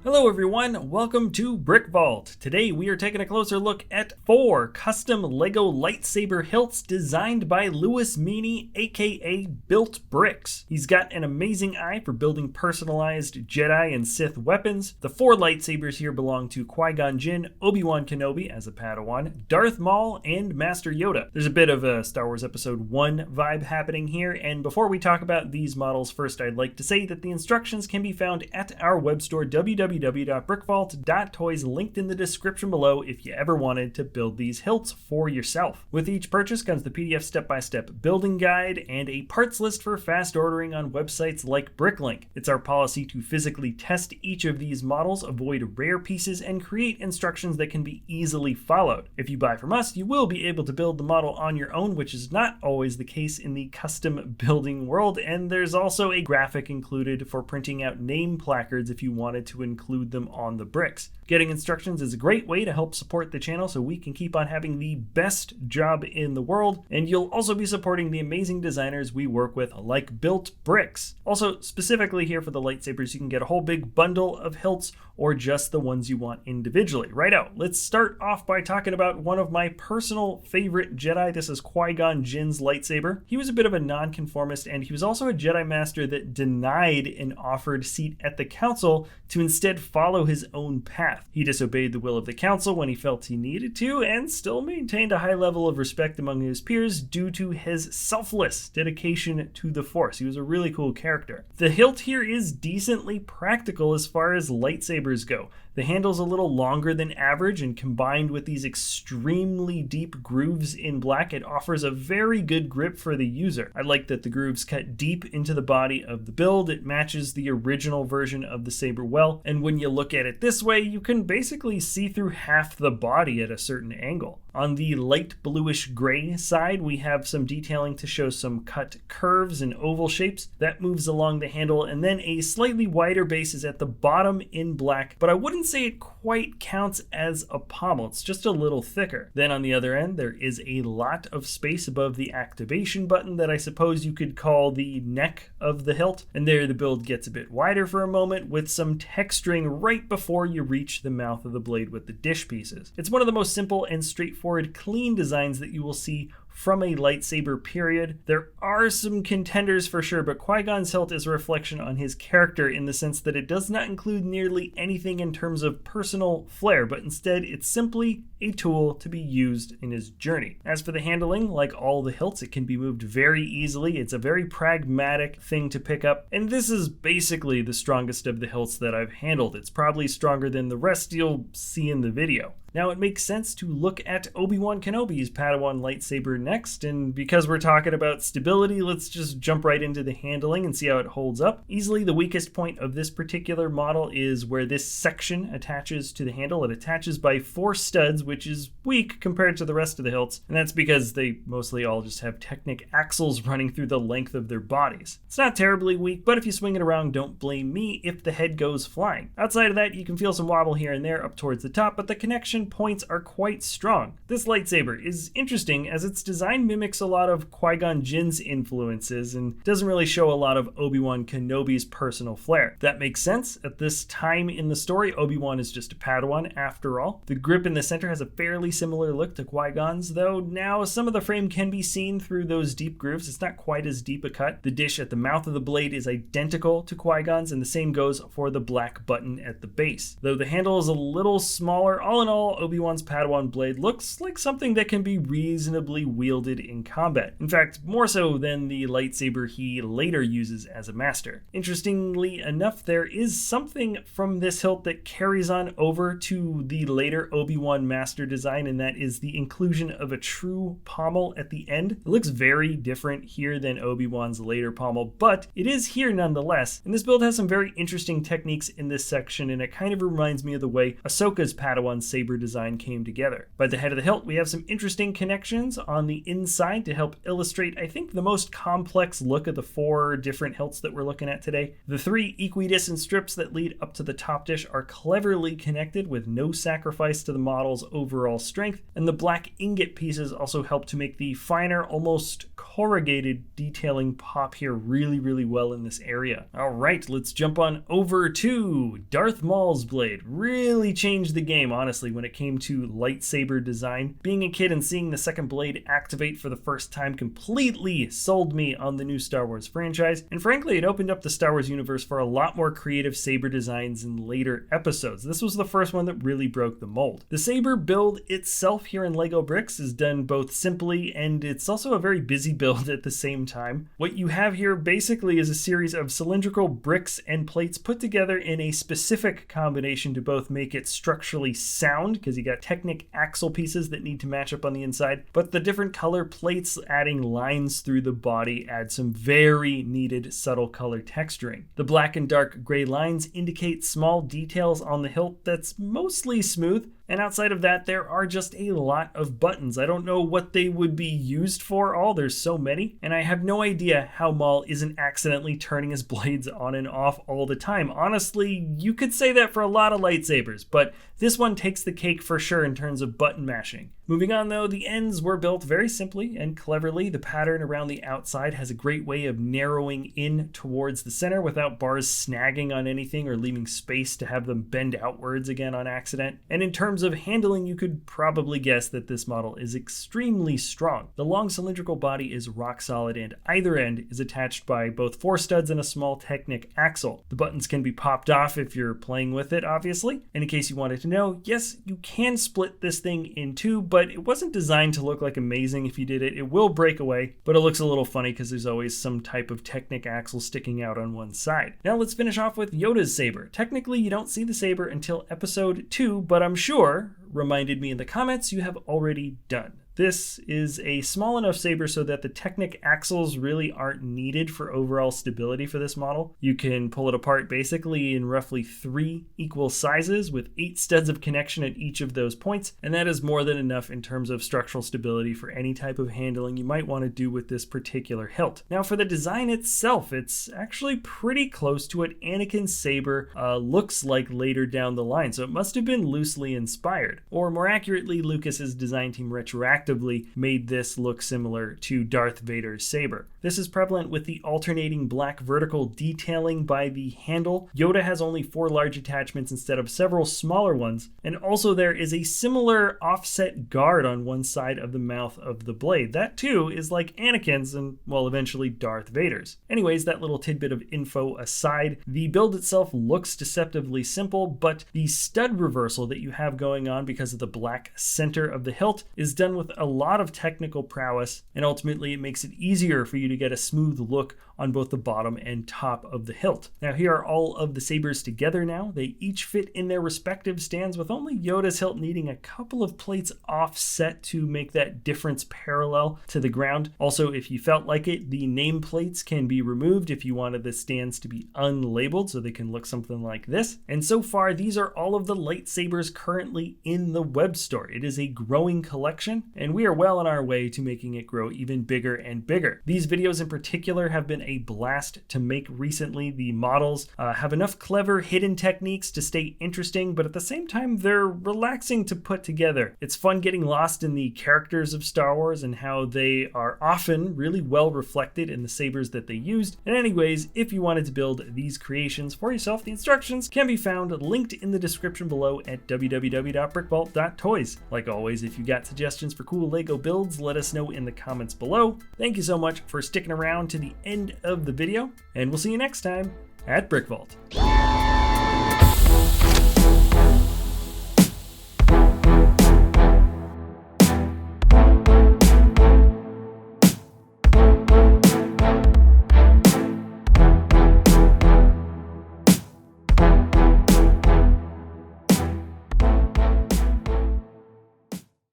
Hello everyone, welcome to BrickVault. Today we are taking a closer look at 4 custom LEGO lightsaber hilts designed by Louis Meany, aka Built Bricks. He's got an amazing eye for building personalized Jedi and Sith weapons. The 4 lightsabers here belong to Qui-Gon Jinn, Obi-Wan Kenobi as a Padawan, Darth Maul, and Master Yoda. There's a bit of a Star Wars Episode 1 vibe happening here, and before we talk about these models, first I'd like to say that the instructions can be found at our web store www.brickvault.toys, linked in the description below if you ever wanted to build these hilts for yourself. With each purchase comes the PDF step-by-step building guide and a parts list for fast ordering on websites like Bricklink. It's our policy to physically test each of these models, avoid rare pieces, and create instructions that can be easily followed. If you buy from us, you will be able to build the model on your own, which is not always the case in the custom building world, and there's also a graphic included for printing out name placards if you wanted to include them on the bricks. Getting instructions is a great way to help support the channel so we can keep on having the best job in the world, and you'll also be supporting the amazing designers we work with like Built Bricks. Also, specifically here for the lightsabers, you can get a whole big bundle of hilts or just the ones you want individually. Right out, let's start off by talking about one of my personal favorite Jedi. This is Qui-Gon Jinn's lightsaber. He was a bit of a nonconformist, and he was also a Jedi Master that denied an offered seat at the Council to instead follow his own path. He disobeyed the will of the Council when he felt he needed to, and still maintained a high level of respect among his peers due to his selfless dedication to the Force. He was a really cool character. The hilt here is decently practical as far as lightsabers go. The handle's a little longer than average, and combined with these extremely deep grooves in black, it offers a very good grip for the user. I like that the grooves cut deep into the body of the build. It matches the original version of the saber well, and when you look at it this way, you can basically see through half the body at a certain angle. On the light bluish gray side, we have some detailing to show some cut curves and oval shapes. That moves along the handle, and then a slightly wider base is at the bottom in black, but I wouldn't say it quite counts as a pommel. It's just a little thicker. Then on the other end, there is a lot of space above the activation button that I suppose you could call the neck of the hilt, and there the build gets a bit wider for a moment with some texturing right before you reach the mouth of the blade with the dish pieces. It's one of the most simple and straightforward, clean designs that you will see from a lightsaber period. There are some contenders for sure, but Qui-Gon's hilt is a reflection on his character in the sense that it does not include nearly anything in terms of personal flair, but instead it's simply a tool to be used in his journey. As for the handling, like all the hilts, it can be moved very easily. It's a very pragmatic thing to pick up, and this is basically the strongest of the hilts that I've handled. It's probably stronger than the rest you'll see in the video. Now it makes sense to look at Obi-Wan Kenobi's Padawan lightsaber next, and because we're talking about stability, let's just jump right into the handling and see how it holds up. Easily the weakest point of this particular model is where this section attaches to the handle. It attaches by 4 studs, which is weak compared to the rest of the hilts, and that's because they mostly all just have Technic axles running through the length of their bodies. It's not terribly weak, but if you swing it around, don't blame me if the head goes flying. Outside of that, you can feel some wobble here and there up towards the top, but the connection points are quite strong. This lightsaber is interesting as its design mimics a lot of Qui-Gon Jinn's influences and doesn't really show a lot of Obi-Wan Kenobi's personal flair. That makes sense. At this time in the story, Obi-Wan is just a Padawan after all. The grip in the center has a fairly similar look to Qui-Gon's, though now some of the frame can be seen through those deep grooves. It's not quite as deep a cut. The dish at the mouth of the blade is identical to Qui-Gon's, and the same goes for the black button at the base. Though the handle is a little smaller, all in all, Maul, Obi-Wan's Padawan blade looks like something that can be reasonably wielded in combat. In fact, more so than the lightsaber he later uses as a master. Interestingly enough, there is something from this hilt that carries on over to the later Obi-Wan master design, and that is the inclusion of a true pommel at the end. It looks very different here than Obi-Wan's later pommel, but it is here nonetheless, and this build has some very interesting techniques in this section, and it kind of reminds me of the way Ahsoka's Padawan saber design came together. By the head of the hilt, we have some interesting connections on the inside to help illustrate, I think, the most complex look of the 4 different hilts that we're looking at today. The 3 equidistant strips that lead up to the top dish are cleverly connected with no sacrifice to the model's overall strength, and the black ingot pieces also help to make the finer, almost corrugated detailing pop here really well in this area. Alright, let's jump on over to Darth Maul's blade. Really changed the game, honestly, when it came to lightsaber design. Being a kid and seeing the second blade activate for the first time completely sold me on the new Star Wars franchise, and frankly, it opened up the Star Wars universe for a lot more creative saber designs in later episodes. This was the first one that really broke the mold. The saber build itself here in LEGO Bricks is done both simply, and it's also a very busy build at the same time. What you have here basically is a series of cylindrical bricks and plates put together in a specific combination to both make it structurally sound, because you got Technic axle pieces that need to match up on the inside, but the different color plates adding lines through the body add some very needed subtle color texturing. The black and dark gray lines indicate small details on the hilt that's mostly smooth, and outside of that, there are just a lot of buttons. I don't know what they would be used for all, there's so many, and I have no idea how Maul isn't accidentally turning his blades on and off all the time. Honestly, you could say that for a lot of lightsabers, but this one takes the cake for sure in terms of button mashing. Moving on though, the ends were built very simply and cleverly. The pattern around the outside has a great way of narrowing in towards the center without bars snagging on anything or leaving space to have them bend outwards again on accident. And in terms of handling, you could probably guess that this model is extremely strong. The long cylindrical body is rock solid, and either end is attached by both 4 studs and a small Technic axle. The buttons can be popped off if you're playing with it, obviously. And in case you wanted to know, yes, you can split this thing in 2, but it wasn't designed to look like amazing if you did it. It will break away, but it looks a little funny because there's always some type of Technic axle sticking out on one side. Now let's finish off with Yoda's saber. Technically, you don't see the saber until episode 2, but I'm sure, reminded me in the comments, you have already done. This is a small enough saber so that the Technic axles really aren't needed for overall stability for this model. You can pull it apart basically in roughly 3 equal sizes with 8 studs of connection at each of those points, and that is more than enough in terms of structural stability for any type of handling you might want to do with this particular hilt. Now for the design itself, it's actually pretty close to what Anakin's saber looks like later down the line, so it must have been loosely inspired. Or more accurately, Lucas's design team retroactively made this look similar to Darth Vader's saber. This is prevalent with the alternating black vertical detailing by the handle. Yoda has only 4 large attachments instead of several smaller ones, and also there is a similar offset guard on one side of the mouth of the blade. That too is like Anakin's and, well, eventually Darth Vader's. Anyways, that little tidbit of info aside, the build itself looks deceptively simple, but the stud reversal that you have going on because of the black center of the hilt is done with a lot of technical prowess, and ultimately it makes it easier for you to get a smooth look on both the bottom and top of the hilt. Now here are all of the sabers together now. They each fit in their respective stands, with only Yoda's hilt needing a couple of plates offset to make that difference parallel to the ground. Also, if you felt like it, the name plates can be removed if you wanted the stands to be unlabeled, so they can look something like this. And so far, these are all of the lightsabers currently in the web store. It is a growing collection, and we are well on our way to making it grow even bigger and bigger. These videos in particular have been a blast to make recently. The models have enough clever hidden techniques to stay interesting, but at the same time they're relaxing to put together. It's fun getting lost in the characters of Star Wars and how they are often really well reflected in the sabers that they used. And anyways, if you wanted to build these creations for yourself, the instructions can be found linked in the description below at www.brickvault.toys. Like always, if you got suggestions for cool LEGO builds, let us know in the comments below. Thank you so much for sticking around to the end of the video, and we'll see you next time at BrickVault.